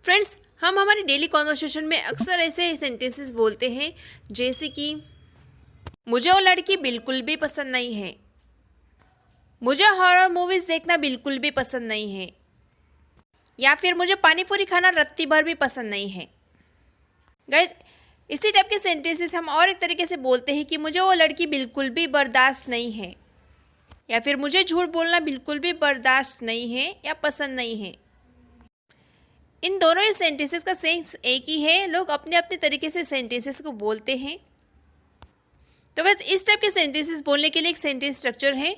Friends, हम हमारी daily conversation में अक्सर ऐसे सेंटेंसेस बोलते हैं जैसे कि मुझे वो लड़की बिल्कुल भी पसंद नहीं है, मुझे हॉरर मूवीज़ देखना बिल्कुल भी पसंद नहीं है, या फिर मुझे पानी पूरी खाना रत्ती भर भी पसंद नहीं है। गाइज, इसी टाइप के सेंटेंसेस हम और एक तरीके से बोलते हैं कि मुझे वो लड़की बिल्कुल भी बर्दाश्त नहीं है, या फिर मुझे झूठ बोलना बिल्कुल भी बर्दाश्त नहीं है या पसंद नहीं है। इन दोनों ही सेंटेंसेस का सेंस एक ही है, लोग अपने अपने तरीके से सेंटेंसेस को बोलते हैं। तो गाइस, इस टाइप के सेंटेंसेस बोलने के लिए एक सेंटेंस स्ट्रक्चर है।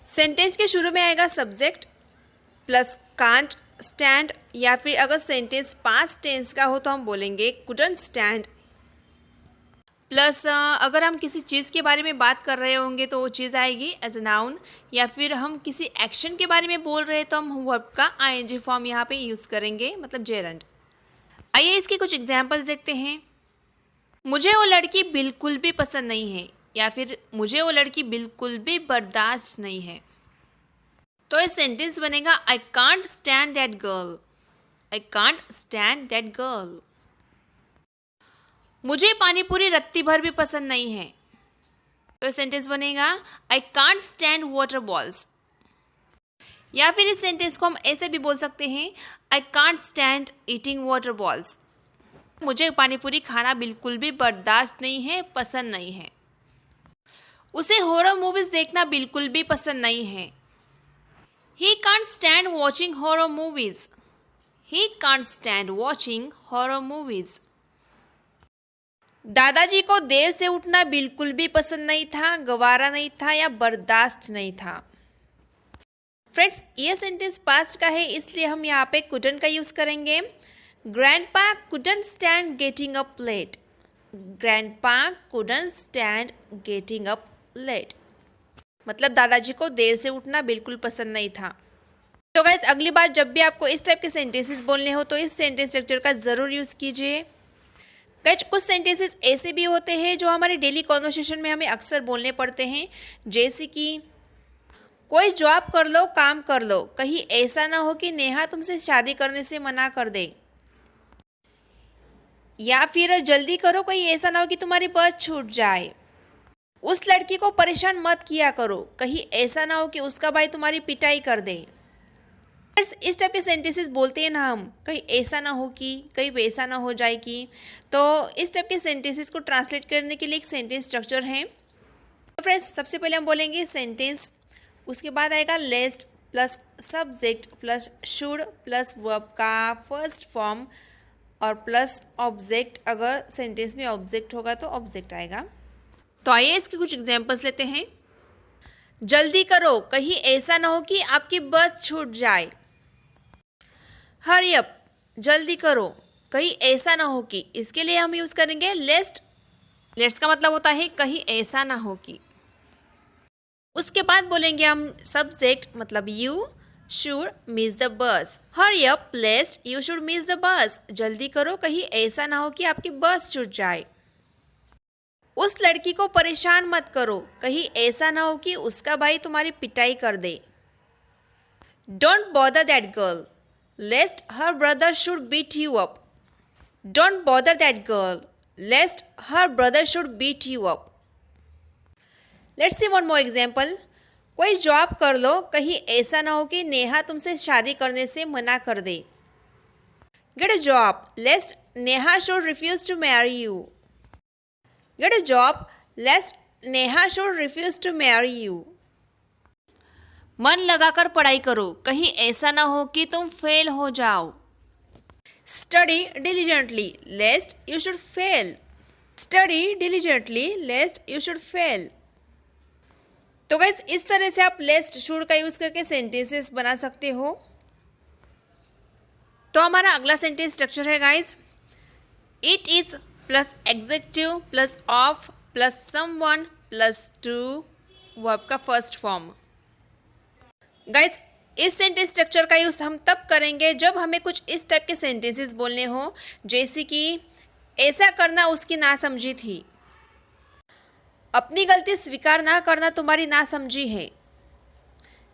सेंटेंस के शुरू में आएगा सब्जेक्ट प्लस कांट स्टैंड, या फिर अगर सेंटेंस पास्ट टेंस का हो तो हम बोलेंगे कुडंट स्टैंड, प्लस अगर हम किसी चीज़ के बारे में बात कर रहे होंगे तो वो चीज़ आएगी एज अ नाउन, या फिर हम किसी एक्शन के बारे में बोल रहे हैं तो हम वर्ब का आईएनजी फॉर्म यहाँ पे यूज़ करेंगे, मतलब जेरंड। आइए इसके कुछ एग्जांपल्स देखते हैं। मुझे वो लड़की बिल्कुल भी पसंद नहीं है, या फिर मुझे वो लड़की बिल्कुल भी बर्दाश्त नहीं है। तो ये सेंटेंस बनेगा I can't stand that girl, I can't stand that girl. मुझे पानी पूरी रत्ती भर भी पसंद नहीं है, तो सेंटेंस बनेगा I can't stand water balls. या फिर इस सेंटेंस को हम ऐसे भी बोल सकते हैं I can't stand eating water balls. मुझे पानी पूरी खाना बिल्कुल भी बर्दाश्त नहीं है, पसंद नहीं है। उसे हॉरर मूवीज देखना बिल्कुल भी पसंद नहीं है। He can't stand watching horror movies, he can't stand watching horror movies. दादाजी को देर से उठना बिल्कुल भी पसंद नहीं था, गवारा नहीं था या बर्दाश्त नहीं था। फ्रेंड्स, ये सेंटेंस पास्ट का है, इसलिए हम यहाँ पे कुडंट का यूज़ करेंगे। Grandpa couldn't stand getting up late, grandpa couldn't stand getting up late, मतलब दादाजी को देर से उठना बिल्कुल पसंद नहीं था। तो गाइस, अगली बार जब भी आपको इस टाइप के सेंटेंसेस बोलने हो तो इस सेंटेंस स्ट्रक्चर का ज़रूर यूज़ कीजिए। गाइस, कुछ सेंटेंसेस ऐसे भी होते हैं जो हमारे डेली कॉन्वर्सेशन में हमें अक्सर बोलने पड़ते हैं, जैसे कि कोई जॉब कर लो, काम कर लो, कहीं ऐसा ना हो कि नेहा तुमसे शादी करने से मना कर दे, या फिर जल्दी करो, कहीं ऐसा ना हो कि तुम्हारी बस छूट जाए। उस लड़की को परेशान मत किया करो, कहीं ऐसा ना हो कि उसका भाई तुम्हारी पिटाई कर दे। इस टाइप के सेंटेंसेस बोलते हैं ना हम, कहीं ऐसा ना हो कि, कहीं वैसा ना हो जाए कि। तो इस टाइप के सेंटेंसेस को ट्रांसलेट करने के लिए एक सेंटेंस स्ट्रक्चर है। तो फ्रेंड्स, सबसे पहले हम बोलेंगे सेंटेंस, उसके बाद आएगा lest plus subject plus should plus verb का फर्स्ट फॉर्म और प्लस ऑब्जेक्ट, अगर सेंटेंस में ऑब्जेक्ट होगा तो ऑब्जेक्ट आएगा। तो आइए इसके कुछ एग्जांपल्स लेते हैं। जल्दी करो, कहीं ऐसा ना हो कि आपकी बस छूट जाए। हरी अप, जल्दी करो, कहीं ऐसा ना हो कि, इसके लिए हम यूज़ करेंगे लेस्ट। लेट्स का मतलब होता है कहीं ऐसा ना हो कि। उसके बाद बोलेंगे हम सब्जेक्ट, मतलब you should miss the bus. Hurry up लेस्ट you should miss the bus, जल्दी करो, कहीं ऐसा ना हो कि आपकी बस छूट जाए। उस लड़की को परेशान मत करो, कहीं ऐसा ना हो कि उसका भाई तुम्हारी पिटाई कर दे। Don't bother that girl lest her brother should beat you up. Don't bother that girl lest her brother should beat you up. Let's see one more example. कोई जॉब कर लो, कहीं ऐसा ना हो कि नेहा तुमसे शादी करने से मना कर दे। Get a job lest Neha should refuse to marry you. Get a job lest Neha should refuse to marry you. मन लगाकर पढ़ाई करो, कहीं ऐसा ना हो कि तुम फेल हो जाओ। Study diligently लेस्ट you should fail, study diligently लेस्ट you should fail. तो गाइस, इस तरह से आप लेस्ट शुड का यूज करके सेंटेंसेस बना सकते हो। तो हमारा अगला सेंटेंस स्ट्रक्चर है guys, it is plus executive plus of plus someone plus two, verb का फर्स्ट फॉर्म। गाइज, इस सेंटेंस स्ट्रक्चर का यूज़ हम तब करेंगे जब हमें कुछ इस टाइप के सेंटेंसेस बोलने हो, जैसे कि ऐसा करना उसकी नासमझी थी, अपनी गलती स्वीकार ना करना तुम्हारी नासमझी है,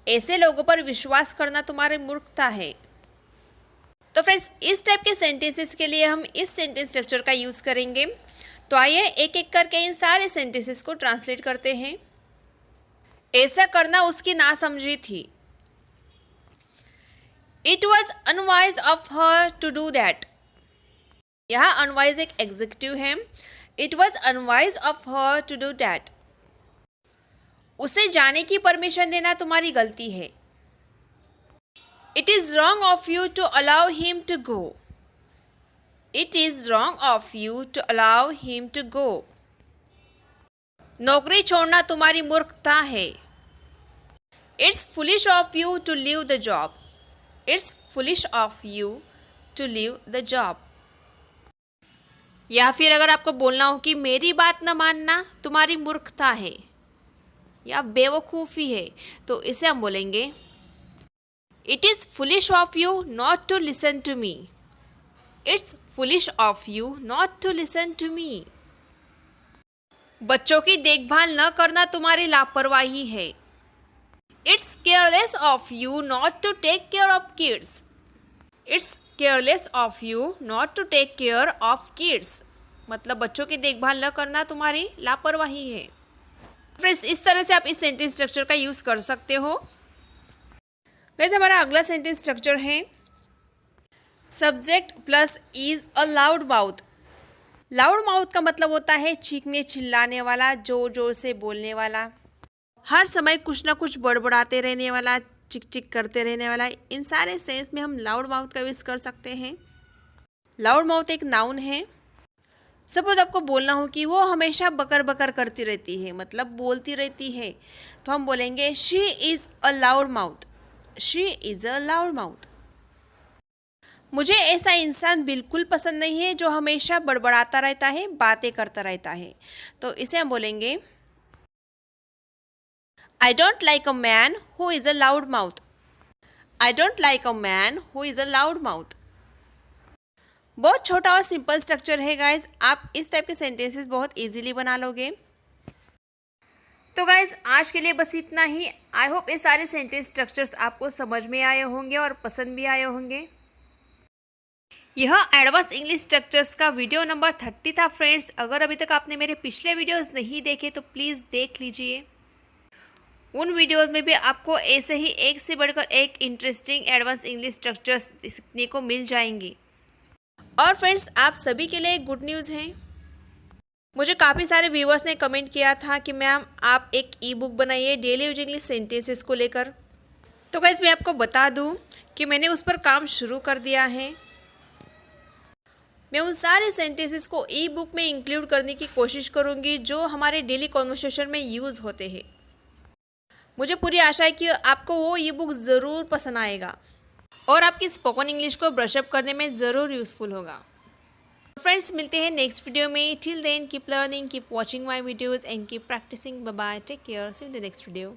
ऐसे लोगों पर विश्वास करना तुम्हारी मूर्खता है। तो फ्रेंड्स इस टाइप के सेंटेंसेस के लिए हम इस सेंटेंस स्ट्रक्चर का यूज़ करेंगे। तो आइए एक एक करके इन सारे सेंटेंसेस को ट्रांसलेट करते हैं। ऐसा करना उसकी नासमझी थी। It was unwise of her to do that. यहाँ अनवाइज एक एग्जेक्टिव है। It was unwise of her to do that. उसे जाने की परमिशन देना तुम्हारी गलती है। It is wrong of you to allow him to go. It is wrong of you to allow him to go. नौकरी छोड़ना तुम्हारी मूर्खता है। It's foolish of you to leave the job. It's foolish of you to leave the job. या फिर अगर आपको बोलना हो कि मेरी बात न मानना तुम्हारी मूर्खता है या बेवकूफ़ी है, तो इसे हम बोलेंगे It is foolish of you not to listen to me. It's foolish of you not to listen to me. बच्चों की देखभाल न करना तुम्हारी लापरवाही है। It's careless of you not to take care of kids. It's careless of you not to take care of kids. मतलब बच्चों की देखभाल न करना तुम्हारी लापरवाही है। फ्रेंड्स इस तरह से आप इस सेंटेंस स्ट्रक्चर का यूज़ कर सकते हो। गाइस हमारा अगला सेंटेंस स्ट्रक्चर है subject plus is a loud mouth. Loud mouth का मतलब होता है चीखने चिल्लाने वाला, जोर जोर से बोलने वाला, हर समय कुछ ना कुछ बड़बड़ाते रहने वाला, चिक चिक करते रहने वाला। इन सारे सेंस में हम लाउड माउथ का यूज़ कर सकते हैं। लाउड माउथ एक नाउन है। सपोज आपको बोलना हो कि वो हमेशा बकर बकर करती रहती है, मतलब बोलती रहती है, तो हम बोलेंगे she is a loud mouth. She is a loud mouth. मुझे ऐसा इंसान बिल्कुल पसंद नहीं है जो हमेशा बड़बड़ाता रहता है, बातें करता रहता है। तो इसे हम बोलेंगे I don't like a man who is a loud mouth. I don't like a man who is a loud mouth. बहुत छोटा और सिंपल स्ट्रक्चर है गाइज। आप इस टाइप के सेंटेंसेस बहुत इजीली बना लोगे। तो गाइज आज के लिए बस इतना ही। आई होप ये सारे सेंटेंस स्ट्रक्चर्स आपको समझ में आए होंगे और पसंद भी आए होंगे। यह एडवांस इंग्लिश स्ट्रक्चर्स का वीडियो नंबर 30 था फ्रेंड्स। अगर अभी तक आपने मेरे पिछले वीडियोस नहीं देखे तो प्लीज़ देख लीजिए। उन वीडियोस में भी आपको ऐसे ही एक से बढ़कर एक इंटरेस्टिंग एडवांस इंग्लिश स्ट्रक्चर्स सीखने को मिल जाएंगी। और फ्रेंड्स आप सभी के लिए एक गुड न्यूज़ है। मुझे काफ़ी सारे व्यूअर्स ने कमेंट किया था कि मैम आप एक ई बुक बनाइए डेली यूज इंग्लिश सेंटेंसेस को लेकर। तो गाइस मैं आपको बता दूं कि मैंने उस पर काम शुरू कर दिया है। मैं उन सारे सेंटेंसेस को ई बुक में इंक्लूड करने की कोशिश करूंगी जो हमारे डेली कॉन्वर्सेशन में यूज़ होते हैं। मुझे पूरी आशा है कि आपको वो ई बुक ज़रूर पसंद आएगा और आपकी स्पोकन इंग्लिश को ब्रशअप करने में ज़रूर यूज़फुल होगा। फ्रेंड्स मिलते हैं नेक्स्ट वीडियो में। Till then keep learning, keep watching my videos and keep practising. Bye bye, take care, see you in the next video.